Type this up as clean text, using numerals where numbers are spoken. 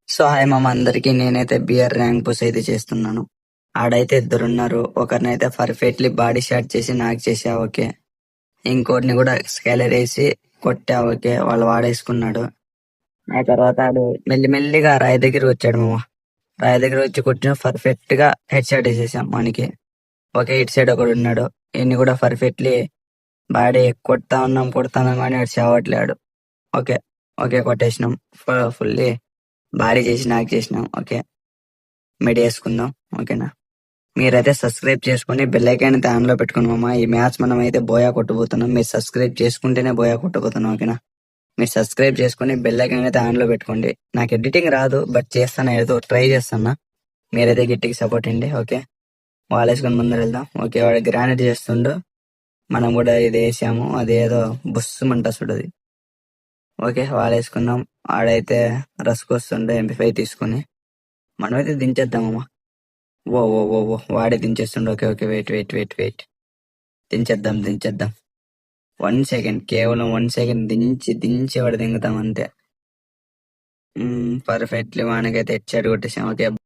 So hi మామ అందరికి. నేనైతే బియర్ ర్యాంక్ పుష్ అయితే చేస్తున్నాను. ఆడైతే ఇద్దరున్నారు. ఒకరినైతే పర్ఫెక్ట్లీ బాడీ షాట్ చేసి నాకు చేసా, ఓకే. ఇంకోటిని కూడా స్కేలర్ వేసి కొట్టా, ఓకే. వాళ్ళు వాడేసుకున్నాడు. ఆ తర్వాత ఆడు మెల్లిమెల్లిగా రాయి దగ్గర వచ్చాడు మామ. రాయి దగ్గర వచ్చి కొట్టిన పర్ఫెక్ట్ గా హెడ్ షాట్ వేసేసాం మనకి. ఓకే, ఇటు సైడ్ ఒకడు ఉన్నాడు. ఈయన్ని కూడా పర్ఫెక్ట్లీ బాడీ కొడతా ఉన్నాం కానీ ఆడు చావట్లేడు. ఓకే ఓకే కొట్టేసినాం. ఫుల్లీ బాడీ చేసి నాకు చేసినాం. ఓకే, మిడ్ వేసుకుందాం, ఓకేనా. మీరైతే సబ్స్క్రైబ్ చేసుకుని బెల్ ఐకాన్ అయితే ఆన్ లో పెట్టుకున్నామా. ఈ మ్యాచ్ మనం అయితే బోయా కొట్టబోతున్నాం. మీరు సబ్స్క్రైబ్ చేసుకుంటేనే బోయా కొట్టబోతున్నాం, ఓకేనా. మీరు సబ్స్క్రైబ్ చేసుకుని బెల్ ఐకాన్ అయితే ఆన్ లో పెట్టుకోండి. నాకు ఎడిటింగ్ రాదు, బట్ చేస్తాను, ఏదో ట్రై చేస్తాను. మీరైతే గట్టికి సపోర్ట్ అండి, ఓకే. వాళ్ళేసుకొని ముందర వెళ్దాం. ఓకే, వాడు గ్రానైట్ చేస్తుండు. మనం కూడా ఇది వేసాము, అదేదో బుస్సుమంట చూడది. ఓకే, వాళ్ళేసుకుందాం. ఆడైతే రస్క్ వస్తుండే MP5 తీసుకుని మనమైతే దించేద్దామమ్మా. ఓ ఓ ఓ ఓ వాడే దించేస్తుండే. Okay okay, wait wait wait wait, దించేద్దాం. 1 సెకండ్, కేవలం 1 సెకండ్ దించి వాడు దింగుతాం అంతే. పర్ఫెక్ట్లీ వానకైతే హెడ్ షాట్ కొట్టేసాం. ఓకే,